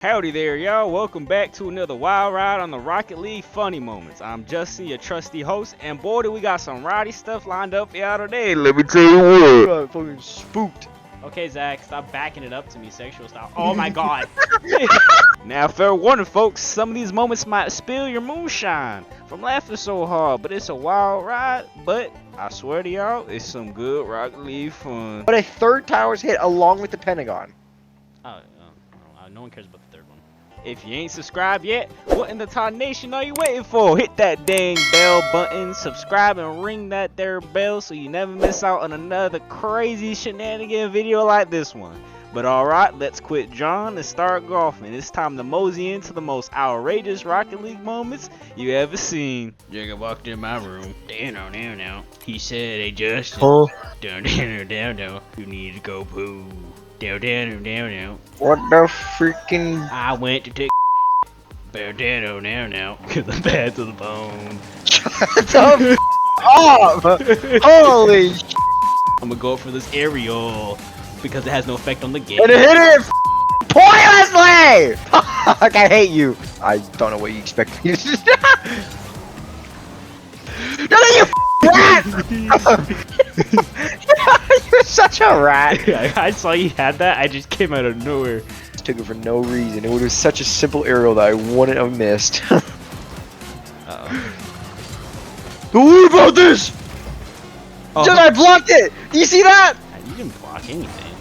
Howdy there, y'all. Welcome back to another wild ride on the Rocket League Funny Moments. I'm Justin, your trusty host, and boy, do we got some rowdy stuff lined up for y'all today. Let me tell you what. I'm fucking spooked. Okay, Zach, stop backing it up to me, sexual style. Oh my god. Now, fair warning, folks, some of these moments might spill your moonshine from laughing so hard, but it's a wild ride. But I swear to y'all, it's some good Rocket League fun. But a third tower's hit along with the Pentagon. No one cares about the third one. If you ain't subscribed yet, what in the tarnation are you waiting for? Hit that dang bell button, subscribe, and ring that there bell so you never miss out on another crazy shenanigan video like this one. But alright, let's quit John and start golfing. It's time to mosey into the most outrageous Rocket League moments you ever seen. Jigga walked in my room. Down. He said, "Hey Justin, down. You need to go poo. Down. What the freaking? I went to take now, cause I'm bad to the bone." Shut the up! Holy sh! I'm gonna go for this aerial because it has no effect on the game. And it hit it pointlessly! Fuck, I hate you. I don't know what you expect me to do. No, you rat! You're such a rat. I saw you had that. I just came out of nowhere. Just took it for no reason. It was such a simple aerial that I wouldn't have missed. Don't worry about this! Oh. Just I blocked it! Do you see that? You didn't block anything.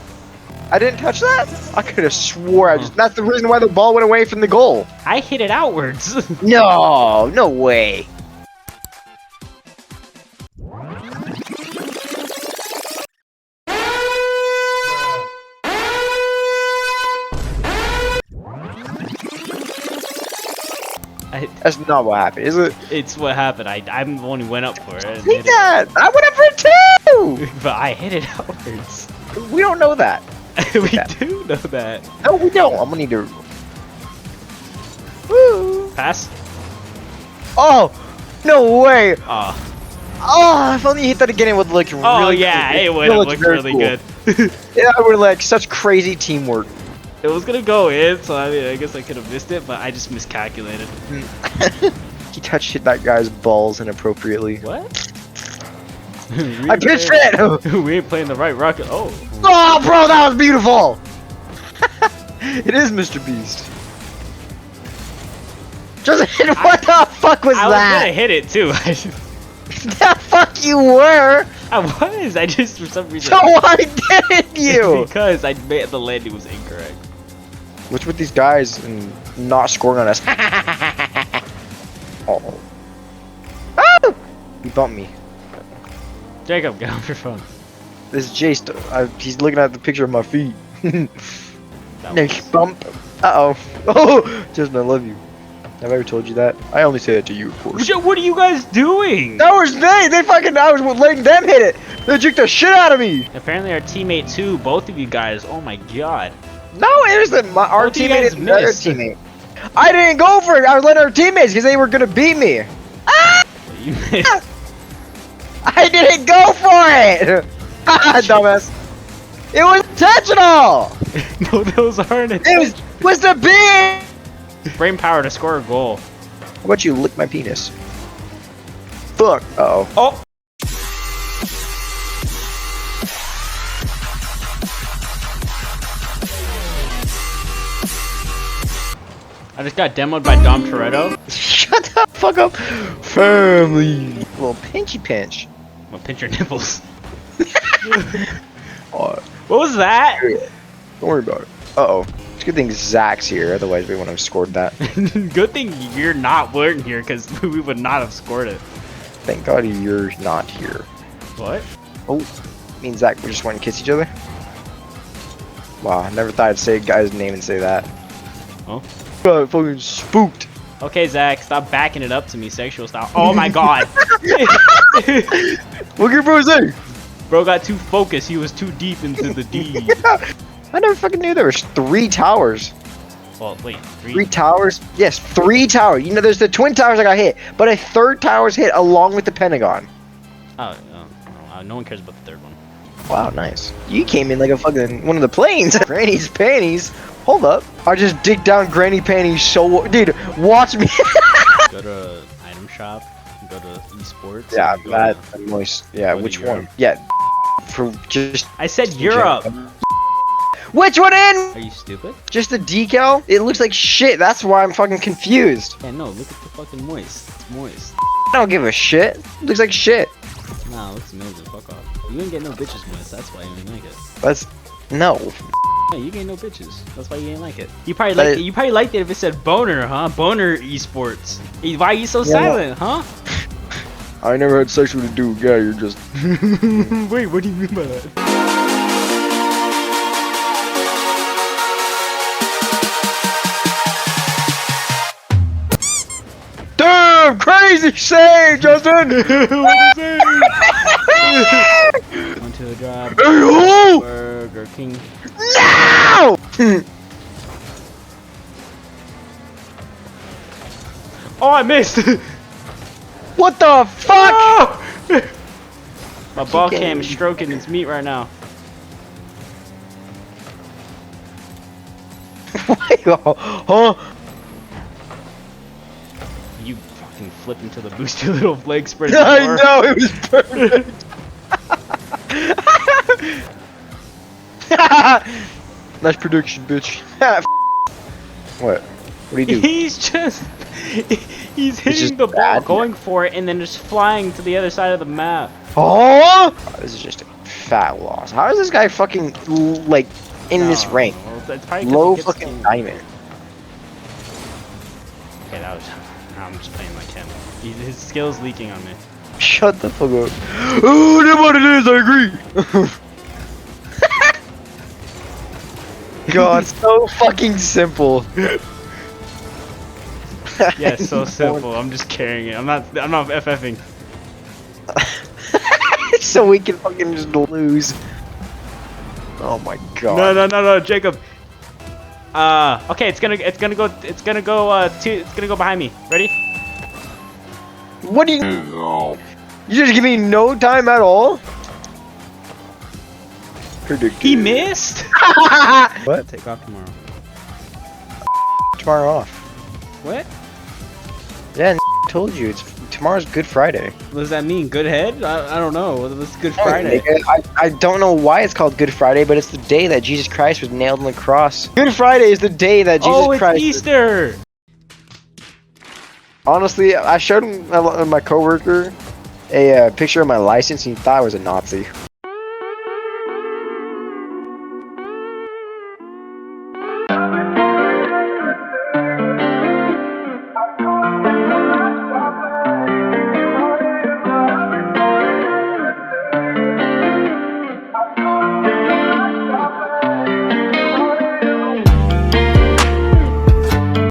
I didn't touch that? I could have swore I just. That's the reason why the ball went away from the goal. I hit it outwards. No way. That's not what happened, is it? It's what happened. I'm the one who went up for it. And Hit hit that! I went up for it it. But I hit it outwards. too! We don't know that. We do know that. No, we don't. I'm gonna need to. Woo! Pass. Oh! No way! Oh. Oh, if only you hit that again, it would look really Oh yeah, cool. it would have looked really cool. good. Yeah, it would like such crazy teamwork. It was gonna go in, so I mean, I guess I could have missed it, but I just miscalculated. He hit that guy's balls inappropriately. What? I pitched it! We ain't playing the right rocket. Oh. Oh, bro, that was beautiful! It is Mr. Beast. Just hit. What the fuck was I that? was gonna hit it too. The fuck you were! I was. I just for some reason. So why didn't you? Because I made the landing was incorrect. What's with these guys and not scoring on us? Oh. Oh! You bumped me. Jacob, get off your phone. This is Jace. He's looking at the picture of my feet. That Nick was- bump. Uh oh. Oh, Justin, I love you. Have I ever told you that? I only say that to you, of course. What are you guys doing? That was they fucking. I was letting them hit it. They juked the shit out of me. Apparently our teammate too. Both of you guys. Oh my god. No, it isn't. Our Both of you teammate guys is another missed. teammate. I didn't go for it. I was letting our teammates because they were gonna beat me. Ah! You missed. I didn't go for it. Dumbass. It was intentional. No, those aren't. It was the beat. Brain power to score a goal. How about you lick my penis? Fuck. Uh oh. Oh. I just got demoed by Dom Toretto. Shut the fuck up. Family. Little pinchy pinch. I'm gonna pinch your nipples. Oh, What was that? don't worry about it. Uh oh. It's a good thing Zach's here, otherwise we wouldn't have scored that. Good thing you're not weren't here, because we would not have scored it. Thank God you're not here. What? Oh, me and Zach we just want to kiss each other? Wow, I never thought I'd say a guy's name and say that. Oh. Got fucking spooked. Okay, Zach, stop backing it up to me, sexual style. Oh my god. Look at bro say. Bro got too focused. He was too deep into the D. I never fucking knew there was 3 towers. Well, wait. 3 towers? Yes, 3 towers. You know, there's the twin towers that got hit, but a third tower's hit along with the Pentagon. No one cares about the third one. Wow, nice. You came in like a fucking one of the planes. Granny's panties. Hold up. I just dig down granny panties so... Dude, watch me. Go to item shop. Go to esports. Yeah, and go that's to- the most... Yeah, go to which Europe. one? Yeah, for just... I said Europe. Which one in? Are you stupid? Just the decal? It looks like shit. That's why I'm fucking confused. Yeah, no. Look at the fucking moist. It's moist. I don't give a shit. It looks like shit. Nah, it looks amazing. Fuck off. You ain't get no bitches moist. That's why you ain't like it. That's... No. Yeah, you get no bitches. That's why you ain't like it. You probably liked it. You probably liked it if it said boner, huh? Boner esports. Why are you so silent, huh? I never had sex with a dude. Yeah, you're just... Wait, what do you mean by that? Damn, crazy say, Justin! What is it? Want to drive Hey-ho! Burger King. No! Oh, I missed! What the fuck? Oh! My ball Keep cam is getting- stroking its meat right now. Wait, huh? You fucking flip into the boost your little leg spread. I know, it was perfect. Nice prediction, bitch. What? What do you do? He's just... He's hitting just the ball, bad. going for it, and then just flying to the other side of the map. Oh! This is just a fat loss. How is this guy fucking, like, in this No, rank? well, that's probably 'cause Low he gets fucking team- diamond. Okay, that was... I'm just playing like him. His skill's leaking on me. Shut the fuck up. Oh, that's what it is, I agree. God, so fucking simple. Yeah, so simple. I'm just carrying it. I'm not FFing. So we can fucking just lose. Oh my god. No, Jacob. Okay, it's gonna go behind me. Ready? What do you? You just give me no time at all? Predicted. He missed. What? Take off tomorrow. Tomorrow off. What? Yeah, told you it's tomorrow's Good Friday. What does that mean? Good head? I don't know. What's Good Friday? I don't know why it's called Good Friday, but it's the day that Jesus Christ was nailed on the cross. Good Friday is the day that Jesus Oh, it's Christ. Easter. Honestly, I showed him my coworker a picture of my license, and he thought I was a Nazi.